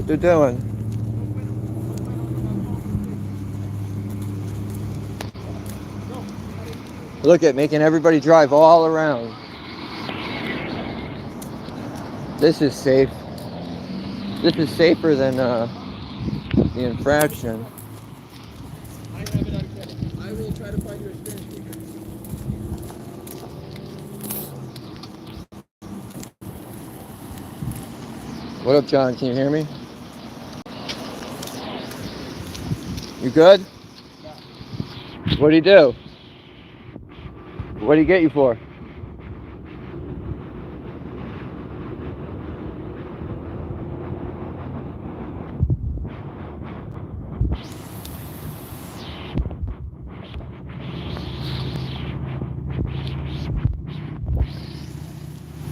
they're doing. Look at making everybody drive all around. This is safe. This is safer than the infraction. I have it unchecked. I will try to find your experience speaker. What up, John? Can you hear me? You good? What'd he do? What'd he get you for?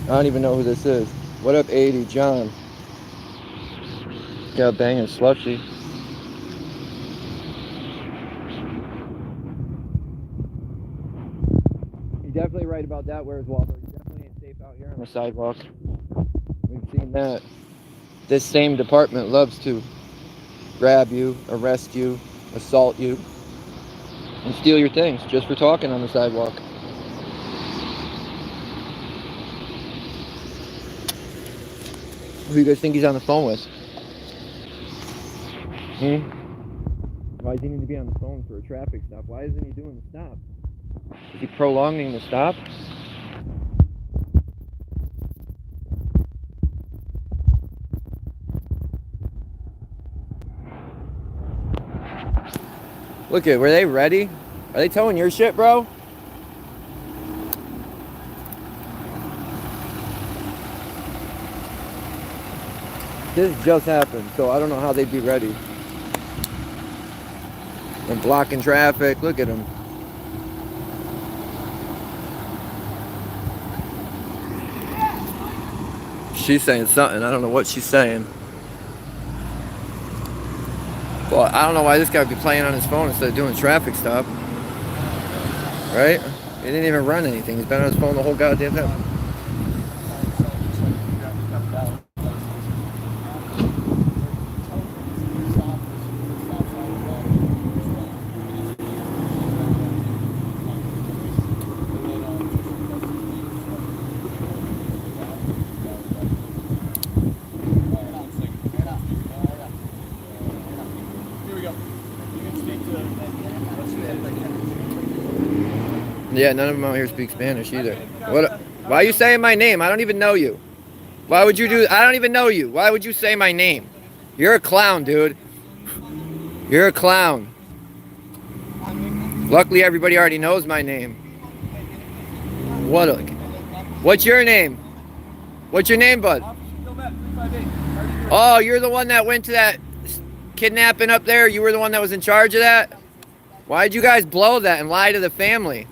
I don't even know who this is. What up, 80, John? Got a banging slushy. You're definitely right about that. Where's Waldo? You definitely ain't safe out here on the sidewalk. We've seen that. This same department loves to grab you, arrest you, assault you, and steal your things just for talking on the sidewalk. Who do you guys think he's on the phone with? Why does he need to be on the phone for a traffic stop? Why isn't he doing the stop? Is he prolonging the stop? Look at, were they ready? Are they towing your shit, bro? This just happened, so I don't know how they'd be ready. And blocking traffic, look at them. She's saying something, I don't know what she's saying. Well, I don't know why this guy would be playing on his phone instead of doing a traffic stop. Right? He didn't even run anything, he's been on his phone the whole goddamn time. Yeah, none of them out here speak Spanish either. What? Why are you saying my name? I don't even know you. Why would you do? I don't even know you. Why would you say my name? You're a clown, dude. You're a clown. Luckily, everybody already knows my name. What? What's your name? What's your name, bud? Oh, you're the one that went to that kidnapping up there? You were the one that was in charge of that? Why'd you guys blow that and lie to the family?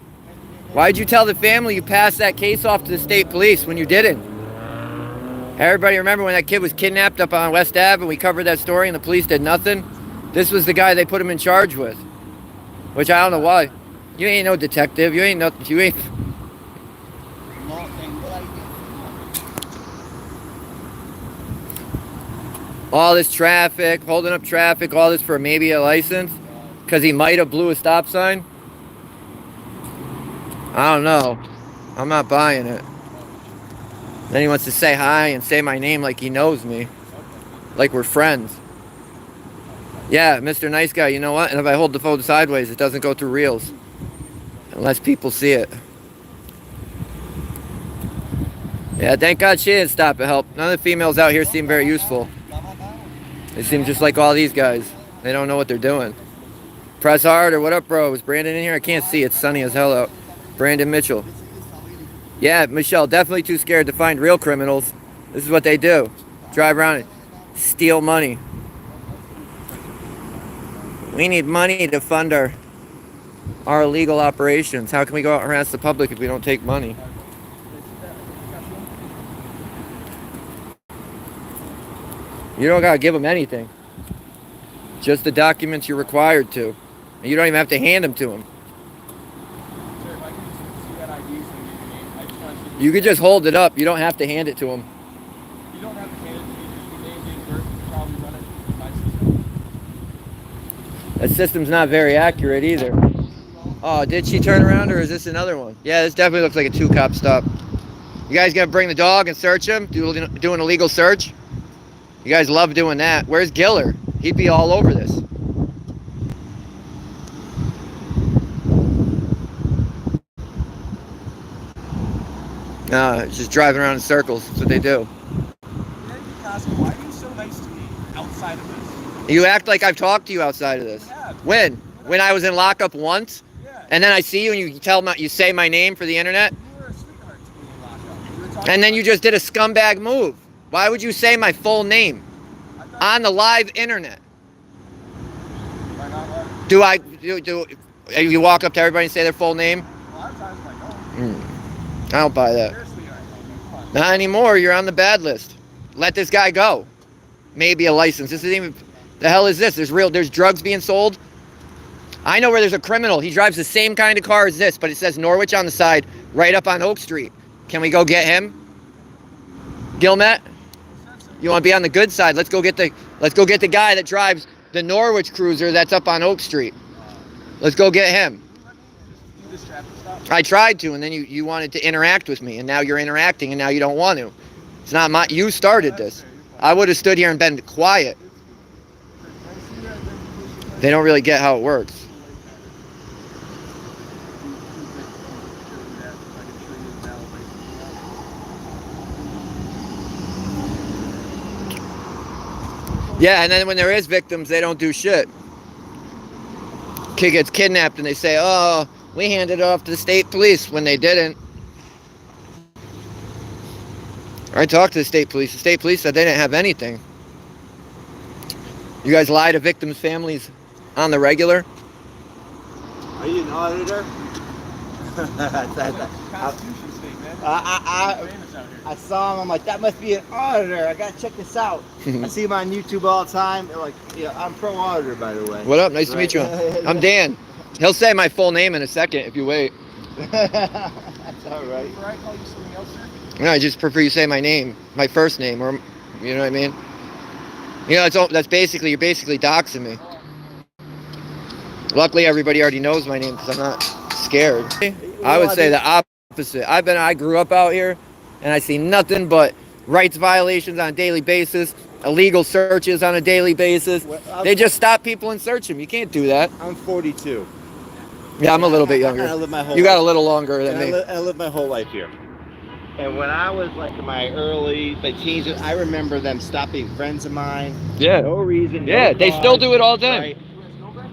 Why'd you tell the family you passed that case off to the state police when you didn't? Everybody remember when that kid was kidnapped up on West Ave and we covered that story and the police did nothing? This was the guy they put him in charge with. Which I don't know why. You ain't no detective. You ain't no... You ain't... All this traffic, holding up traffic, all this for maybe a license? Because he might have blew a stop sign? I don't know. I'm not buying it. Then he wants to say hi and say my name like he knows me. Like we're friends. Yeah, Mr. Nice Guy, you know what? And if I hold the phone sideways, it doesn't go through reels. Unless people see it. Yeah, thank God she didn't stop to help. None of the females out here seem very useful. They seem just like all these guys. They don't know what they're doing. Press hard or what up, bro? Is Brandon in here? I can't see. It's sunny as hell out. Brandon Mitchell. Yeah, Michelle, definitely too scared to find real criminals. This is what they do. Drive around and steal money. We need money to fund our illegal operations. How can we go out and harass the public if we don't take money? You don't gotta give them anything. Just the documents you're required to. And you don't even have to hand them to them. You could just hold it up. You don't have to hand it to them. You don't have to hand it to me. Just your name, date of birth, probably run it That system's not very accurate either. Oh, did she turn around or is this another one? Yeah, this definitely looks like a 2-cop stop. You guys gonna bring the dog and search him? Do an illegal search? You guys love doing that. Where's Giller? He'd be all over this. Just driving around in circles. That's what they do. Why are you so nice to me outside of this? You act like I've talked to you outside of this. Yeah. When? When I was in lockup once? Yeah. And then I see you and you say my name for the internet? You were a sweetheart to me in lockup. You were talking And then you just did a scumbag move. Why would you say my full name on the live internet? Why not? Do you walk up to everybody and say their full name? A lot of times I don't. I don't buy that. You're a sweetheart. Come on. Not anymore. You're on the bad list. Let this guy go. Maybe a license. This isn't even. The hell is this? There's drugs being sold. I know where there's a criminal. He drives the same kind of car as this, but it says Norwich on the side, right up on Oak Street. Can we go get him? Gilmet? You want to be on the good side? Let's go get the guy that drives the Norwich cruiser that's up on Oak Street. Let's go get him. I tried to, and then you wanted to interact with me, and now you're interacting, and now you don't want to. It's not you started this. I would have stood here and been quiet. They don't really get how it works. Yeah, and then when there is victims, they don't do shit. Kid gets kidnapped and they say, oh, we handed it off to the state police, when they didn't. I talked to the state police. The state police said they didn't have anything. You guys lie to victims' families on the regular? Are you an auditor? Constitution State, man. I saw him. I'm like, that must be an auditor. I gotta check this out. I see him on YouTube all the time. They're like, yeah, I'm pro auditor, by the way. What up? Nice to meet you. I'm Dan. He'll say my full name in a second if you wait. That's all right. Before I call you something else, sir? No, I just prefer you say my name, my first name, or you know what I mean. You know, you're basically doxing me. Luckily, everybody already knows my name because I'm not scared. I would say the opposite. I grew up out here, and I see nothing but rights violations on a daily basis, illegal searches on a daily basis. They just stop people and search them. You can't do that. I'm 42. Yeah, I'm a little bit younger. I lived my whole You got a life. little longer than me. I lived my whole life here. And when I was like in my early teens, I remember them stopping friends of mine. Yeah. No reason. Yeah, no they cause, still do it all the time. right?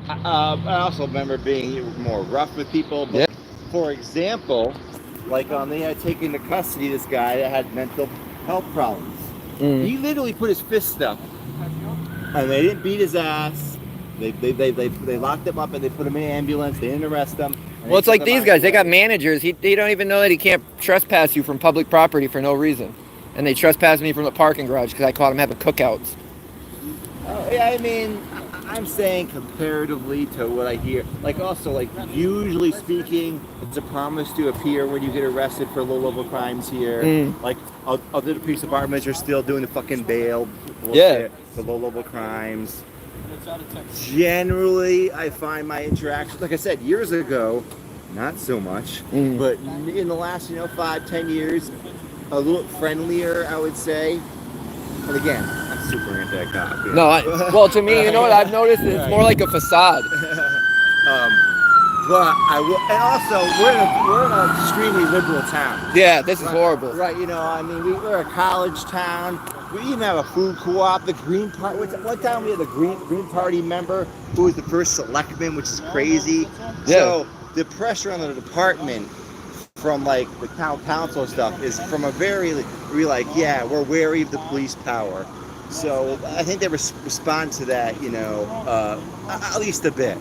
I also remember being more rough with people. But for example, like they had taken into custody this guy that had mental health problems. He literally put his fist up, and they didn't beat his ass. They locked him up and they put him in an ambulance. They didn't arrest him. Well, it's like these guys. They got managers. They don't even know that he can't trespass you from public property for no reason. And they trespassed me from the parking garage because I caught him having cookouts. Yeah, I mean, I'm saying comparatively to what I hear. Like also, like usually speaking, it's a promise to appear when you get arrested for low-level crimes here. Like other police departments are still doing the fucking bail bullshit for low-level crimes. Generally, I find my interactions, like I said, years ago, not so much, but in the last, 5-10 years, a little friendlier, I would say. And again, I'm super anti-cop. No, well, to me, you know what I've noticed? It's more like a facade. But I will, and also we're in an extremely liberal town. Yeah, this is horrible. Right, I mean, we're a college town. We even have a food co-op. The Green Party. One time we had the Green Party member who was the first selectman, which is crazy. Yeah. So the pressure on the department from like the town council stuff is from a very we're wary of the police power. So I think they respond to that, at least a bit.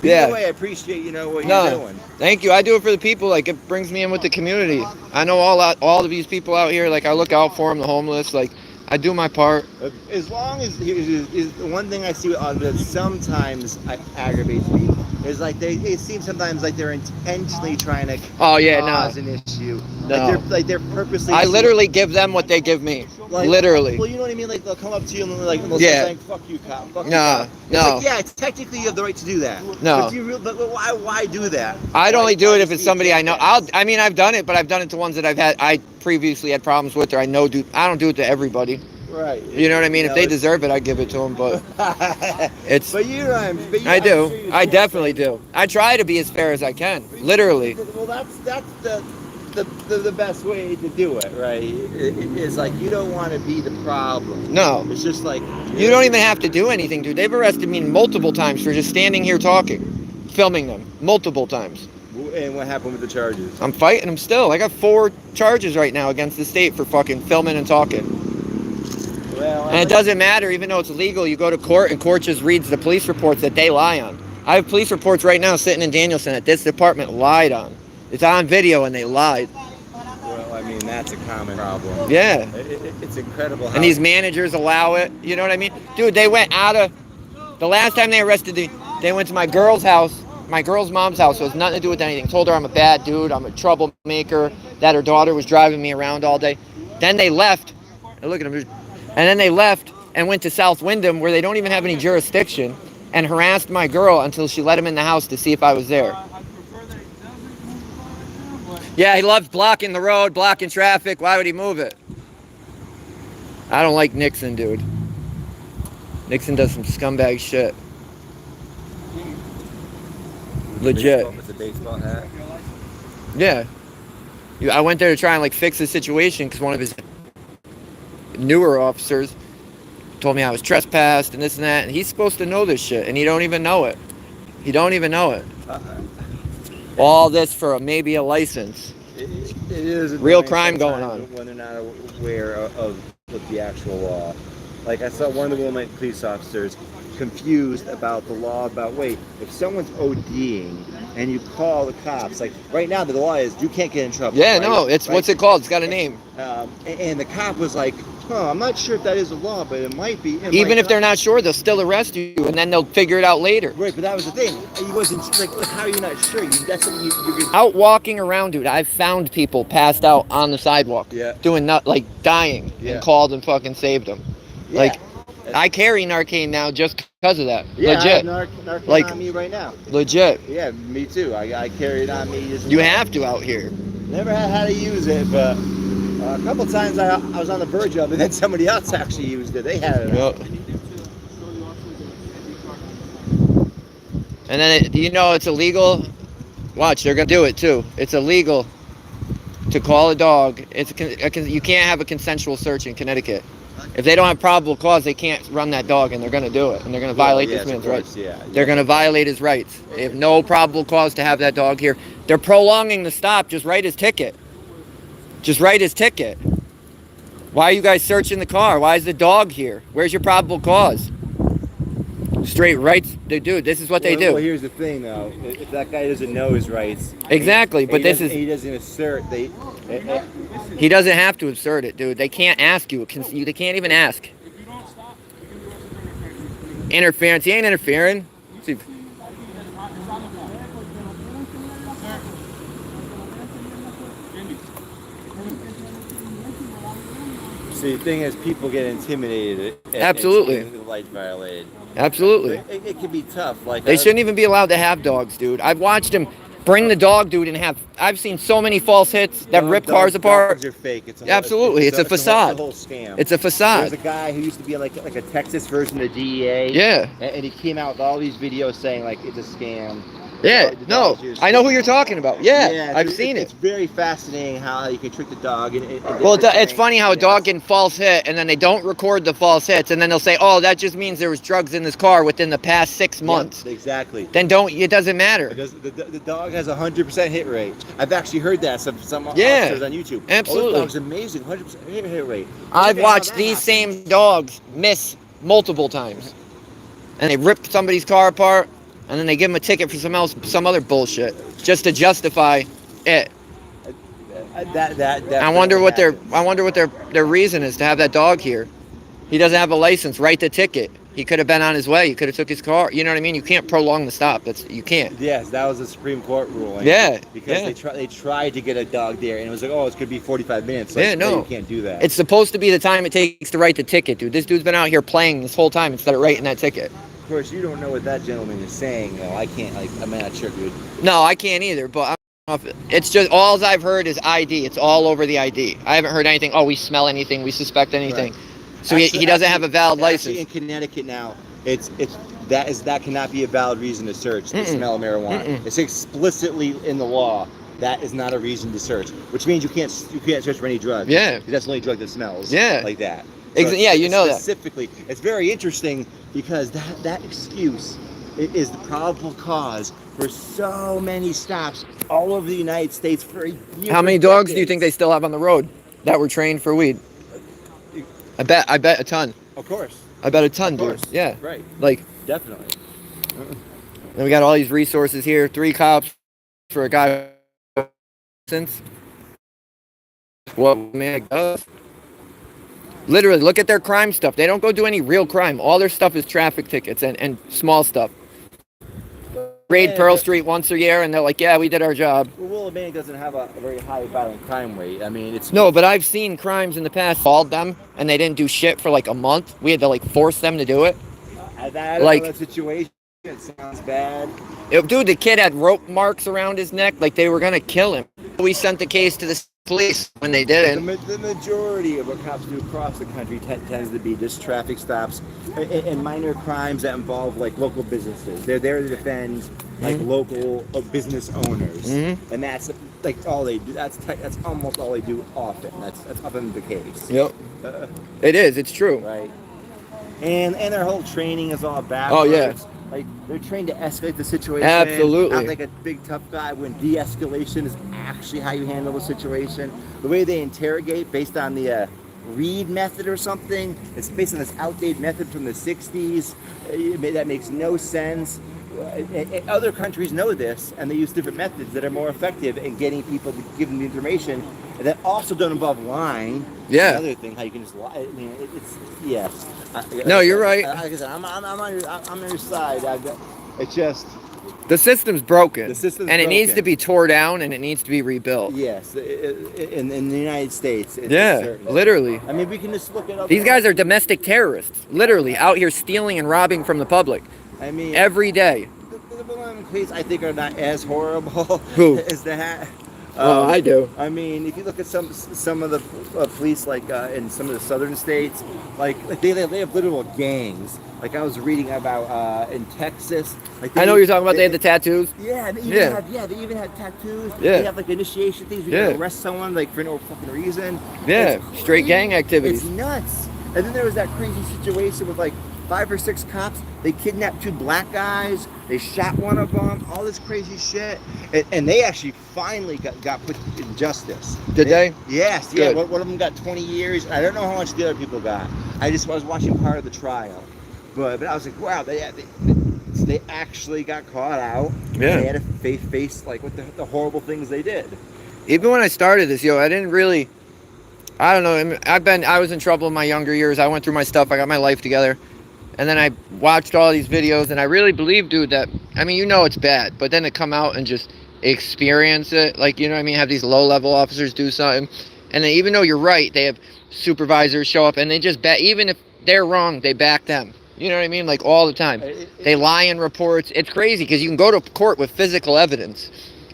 Either way, I appreciate what you're doing. Thank you. I do it for the people. Like, it brings me in with the community. I know all of these people out here. Like, I look out for them, the homeless. Like, I do my part. As long as is the one thing I see that sometimes aggravates me. is like it seems sometimes like they're intentionally trying to Oh yeah, cause no. an issue. No. Like they're purposely. I literally give them what they give me. Like, literally. Well, you know what I mean. Like they'll come up to you and they'll start saying, "Fuck you, cop." Fuck you, No, cop. It's no. like, yeah, technically you have the right to do that. No. But why do that? I'd only do why it if it's somebody I know. I mean, I've done it, but I've done it to ones that I previously had problems with, or I know I don't do it to everybody. Right. You know what I mean? If they deserve it, I give it to them. But it's. But I do. I definitely do. I try to be as fair as I can. Literally. Well, that's the best way to do it, right? It's like you don't want to be the problem. No. It's just like You don't even have to do anything, dude. They've arrested me multiple times for just standing here talking, filming them multiple times. And what happened with the charges? I'm fighting them still. I got 4 charges right now against the state for fucking filming and talking. Well, And it doesn't matter, even though it's illegal. You go to court and court just reads the police reports that they lie on. I have police reports right now sitting in Danielson that this department lied on. It's on video and they lied. Well, I mean, that's a common problem. Yeah. It's incredible how... And these managers allow it. You know what I mean? Dude, they went out of... The last time they arrested me, they went to my girl's house, my girl's mom's house. So it has nothing to do with anything. Told her I'm a bad dude, I'm a troublemaker, that her daughter was driving me around all day. Then they left. Look at them. And then they left and went to South Windham, where they don't even have any jurisdiction, and harassed my girl until she let him in the house to see if I was there. Yeah, he loves blocking the road, blocking traffic. Why would he move it? I don't like Nixon, dude. Nixon does some scumbag shit. Legit. With the baseball hat. Yeah. I went there to try and like fix the situation because one of his newer officers told me I was trespassed and this and that, and he's supposed to know this shit, and he don't even know it. He don't even know it. All this for maybe a license. It is real crime going on when they're not aware of the actual law. Like I saw one of the Willimantic police officers confused about the law about, wait, if someone's ODing and you call the cops, like right now the law is you can't get in trouble. Yeah, right? no, it's right? What's it called? It's got a name. And the cop was like, I'm not sure if that is a law, but it might be. Even if they're not sure, they'll still arrest you, and then they'll figure it out later. Right, but that was the thing. He wasn't like, how are you not sure? That's something you're out walking around, dude. I've found people passed out on the sidewalk, doing like dying, and called and fucking saved them. Yeah. Like, I carry Narcan now just because of that. Yeah, legit. I have Narcan like, on me right now. Legit. Yeah, me too. I carry it on me. You have to out here. Never had how to use it, but a couple times I was on the verge of it, and then somebody else actually used it. They had it. Yep. And then, it's illegal. Watch, they're going to do it too. It's illegal to call a dog. You can't have a consensual search in Connecticut. If they don't have probable cause, they can't run that dog, and they're going to do it. And they're going to violate this man's rights. They're going to violate his rights. They have no probable cause to have that dog here. They're prolonging the stop. Just write his ticket. Just write his ticket. Why are you guys searching the car? Why is the dog here? Where's your probable cause? Straight rights, dude. This is what they do. Well, here's the thing, though. If that guy doesn't know his rights, exactly. But he doesn't assert. He doesn't have to assert it, dude. They can't ask you. They can't even ask. Interference. He ain't interfering. See. The thing is, people get intimidated. Absolutely. The lights violated. Absolutely. It can be tough. Like they shouldn't even be allowed to have dogs, dude. I've watched him bring the dog, dude, and I've seen so many false hits that rip cars apart. Dogs are fake. Absolutely. It's a facade. It's a whole scam. It's a facade. There's a guy who used to be like a Texas version of DEA. Yeah. And he came out with all these videos saying like it's a scam. Yeah, no, I know who you're talking about. Yeah, I've seen it. It's very fascinating how you can trick the dog. Well, it's funny how a dog can false hit, and then they don't record the false hits, and then they'll say, "Oh, that just means there was drugs in this car within the past 6 months." Yep, exactly. Then it doesn't matter. Because the dog has a 100% hit rate. I've actually heard that some yeah, officers on YouTube. Absolutely. Oh, this dog's amazing, 100% hit rate. I've watched these same dogs miss multiple times, and they rip somebody's car apart. And then they give them a ticket for some other bullshit just to justify it. I wonder what their reason is to have that dog here. He doesn't have a license. Write the ticket. He could have been on his way. He could have took his car. You know what I mean? You can't prolong the stop. You can't. Yes, that was a Supreme Court ruling. Yeah, because they tried to get a dog there, and it was like, oh, it's gonna be 45 minutes. Like, yeah, no, you can't do that. It's supposed to be the time it takes to write the ticket, dude. This dude's been out here playing this whole time instead of writing that ticket. Of course, you don't know what that gentleman is saying. No, I can't. Like, I'm not sure, dude. No, I can't either. But I don't know if it's just all I've heard is ID. It's all over the ID. I haven't heard anything. Oh, we smell anything. We suspect anything. Right. So he doesn't have a valid license. In Connecticut now, that cannot be a valid reason to search the smell of marijuana. It's explicitly in the law. That is not a reason to search, which means you can't search for any drugs. Yeah, that's the only drug that smells. Yeah, like that. So yeah, you know specifically. that. It's very interesting because that excuse is the probable cause for so many stops all over the United States for years. How many dogs do you think they still have on the road that were trained for weed? I bet a ton. Of course. I bet a ton, dude. Yeah. Right. Like, definitely. And we got all these resources here. 3 cops for a guy since what man does. Literally, look at their crime stuff. They don't go do any real crime. All their stuff is traffic tickets and small stuff. Raid Pearl Street once a year, and they're like, yeah, we did our job. Well, Willimantic doesn't have a very high violent crime rate. I mean, it's... No, but I've seen crimes in the past, called them, and they didn't do shit for like a month. We had to like force them to do it. That situation, it sounds bad. Dude, the kid had rope marks around his neck, like they were going to kill him. We sent the case to the police when they didn't. The majority of what cops do across the country tends to be just traffic stops and minor crimes that involve like local businesses. They're there to defend like local business owners, and that's like all they do. That's almost all they do often. That's often the case. Yep. It is. It's true. Right. And their whole training is all backwards. Oh yeah. Like they're trained to escalate the situation. Absolutely. Not like a big tough guy when de-escalation is actually how you handle a situation. The way they interrogate based on the Reed method or something. It's based on this outdated method from the 60s. That makes no sense. Other countries know this, and they use different methods that are more effective in getting people to give them the information that also don't involve lying. Yeah. Another thing, how you can just lie. I mean, it's yes. No, you're right. Like I said, I'm on your side. It's just the system's broken. The system's and it broken. needs to be tore down and it needs to be rebuilt. Yes, in the United States. Yeah, literally. I mean, we can just look at these guys are domestic terrorists, literally out here stealing and robbing from the public. I mean, every day. The Willimantic case, I think, are not as horrible Who? as that. Oh, I do. I mean, if you look at some of the police, like in some of the southern states, like they have literal gangs. Like I was reading about in Texas. Like I know what you're talking about. They had the tattoos. Yeah, they even had tattoos. Yeah. They have like initiation things. You can arrest someone like for no fucking reason. Yeah, straight gang activities. It's nuts. And then there was that crazy situation with like 5 or 6 cops. They kidnapped 2 black guys. They shot one of them. All this crazy shit. And they actually finally got put in justice. Did they? Yes. Good. Yeah. One of them got 20 years. I don't know how much the other people got. I was watching part of the trial. But I was like, wow, they actually got caught out. Yeah. They had to face like what the horrible things they did. Even when I started this, I didn't really, I don't know. I was in trouble in my younger years. I went through my stuff. I got my life together. And then I watched all these videos, and I really believe, dude, that, I mean, it's bad, but then to come out and just experience it, like, you know what I mean, have these low-level officers do something, and then even though you're right, they have supervisors show up, and they just even if they're wrong, they back them. You know what I mean? Like, all the time. They lie in reports. It's crazy, because you can go to court with physical evidence,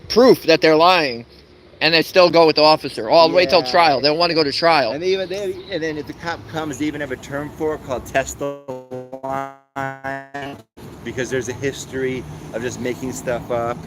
proof that they're lying, and they still go with the officer all the way till trial. They don't want to go to trial. And then if the cop comes, they even have a term for it called test the line, because there's a history of just making stuff up.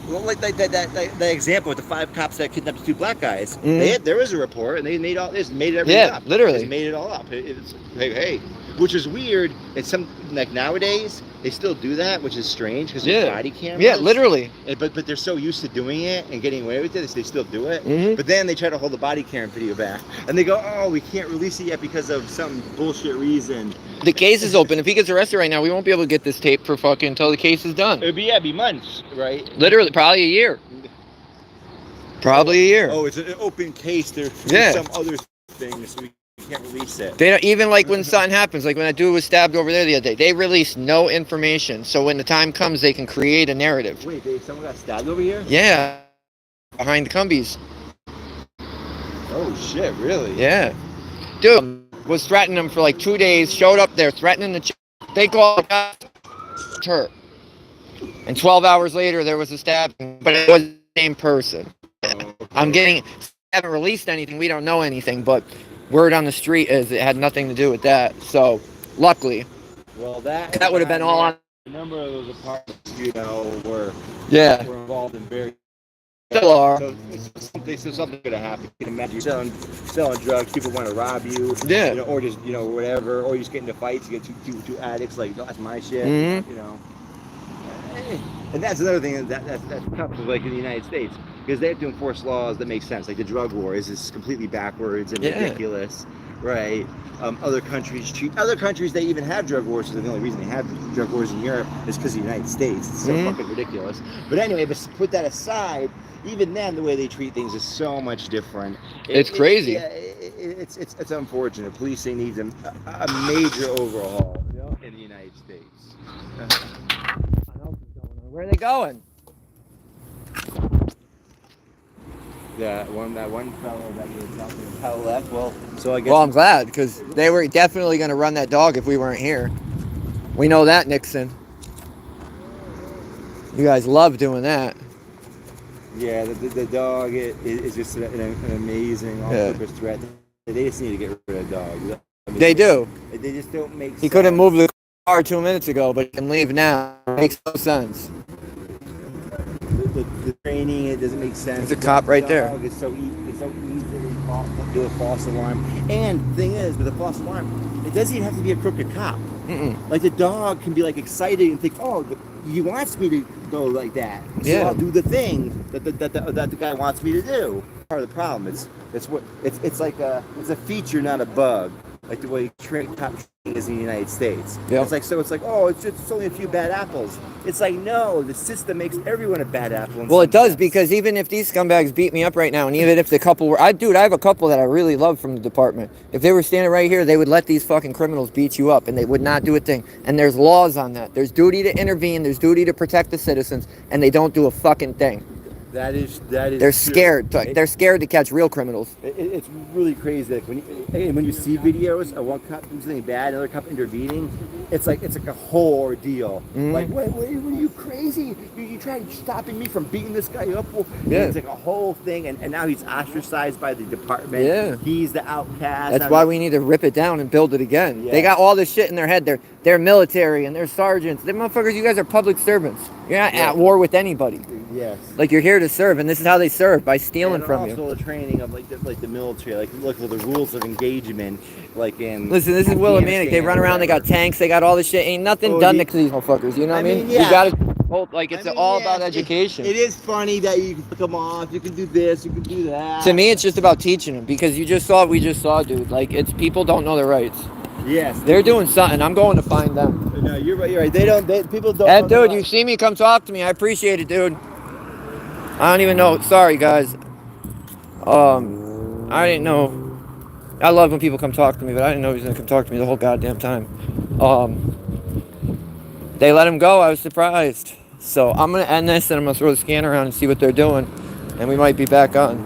Well, like that example with the 5 cops that kidnapped 2 black guys. There was a report, and they made everything up. Literally. They made it all up. It's hey, which is weird. It's like nowadays they still do that, which is strange because there's body cameras. Yeah, literally. But they're so used to doing it and getting away with it, they still do it. But then they try to hold the body cam video back, and they go, "Oh, we can't release it yet because of some bullshit reason." The case is open. If he gets arrested right now, we won't be able to get this tape for fucking until the case is done. It'd be months, right? Literally, probably a year. Probably a year. Oh, it's an open case. There's some other things we can't release it. They don't even like when something happens, like when that dude was stabbed over there the other day. They release no information, so when the time comes, they can create a narrative. Wait, someone got stabbed over here? Yeah, behind the Cumbies. Oh shit, really? Yeah, dude was threatening them for like 2 days. Showed up there threatening the. They called her, and 12 hours later there was a stabbing, but it was the same person. Okay. Haven't released anything. We don't know anything, but word on the street is it had nothing to do with that. So, luckily, Well, that would have been all on. A number of those apartments, were involved in very. Still are. So something could have happened. You can imagine you selling drugs, people want to rob you. Yeah. Or just whatever, or you just get into fights. You get two addicts like, no, that's my shit. Mm-hmm. And that's another thing that's tough, like in the United States, because they have to enforce laws that make sense. Like the drug war is completely backwards and ridiculous, right? Other countries they even have drug wars. So the only reason they have drug wars in Europe is because of the United States. It's so fucking ridiculous. But anyway, but put that aside. Even then, the way they treat things is so much different. It's crazy. It's unfortunate. Policing needs a major overhaul in the United States. Where are they going? That one fellow that was out there, pedal left. Well, so I guess. Well, I'm glad, because they were definitely going to run that dog if we weren't here. We know that, Nixon. You guys love doing that. Yeah, the dog is just an amazing all-purpose threat. They just need to get rid of the dog. They do. They just don't make sense. He couldn't move the car 2 minutes ago, but he can leave now. Makes no sense. The training, it doesn't make sense. There's a cop right there. It's so easy to do a false alarm. And the thing is, with a false alarm, it doesn't even have to be a crooked cop. Like the dog can be like excited and think, oh, he wants me to go like that. So I'll do the thing that the guy wants me to do. Part of the problem it's like it's a feature, not a bug. Like the way cop training is in the United States. Yep. It's oh, it's only a few bad apples. It's like, no, the system makes everyone a bad apple. Well, it does, because even if these scumbags beat me up right now, and even if the couple were, I have a couple that I really love from the department. If they were standing right here, they would let these fucking criminals beat you up, and they would not do a thing. And there's laws on that. There's duty to intervene. There's duty to protect the citizens, and they don't do a fucking thing. That is. They're scared. They're scared to catch real criminals. It's really crazy. Like when you see videos of one cop doing something bad, another cop intervening, it's like a whole ordeal. Like, wait, are you crazy? You trying stopping me from beating this guy up? It's like a whole thing, and now he's ostracized by the department. Yeah. He's the outcast. That's why we need to rip it down and build it again. Yeah. They got all this shit in their head. They're military and they're sergeants. They motherfuckers, you guys are public servants. You're not at war with anybody. Yes. Like, you're here to serve, and this is how they serve, by stealing from you. Also the training of like the military, like look at the rules of engagement, like in. Listen, this is Willimantic. They run around. They got tanks. They got all this shit. Ain't nothing done to these motherfuckers. You know what I mean? Yeah. You gotta like it's all about education. It is funny that you can pick them off. You can do this. You can do that. To me, it's just about teaching them, because you just saw what we just saw, dude. Like, it's people don't know their rights. Yes. They're doing something. I'm going to find them. No, you're right. You're right. People don't. Hey, dude, you see me? Come talk to me. I appreciate it, dude. I don't even know. Sorry, guys. I didn't know. I love when people come talk to me, but I didn't know he was going to come talk to me the whole goddamn time. They let him go. I was surprised. So I'm going to end this, and I'm going to throw the scanner around and see what they're doing. And we might be back on.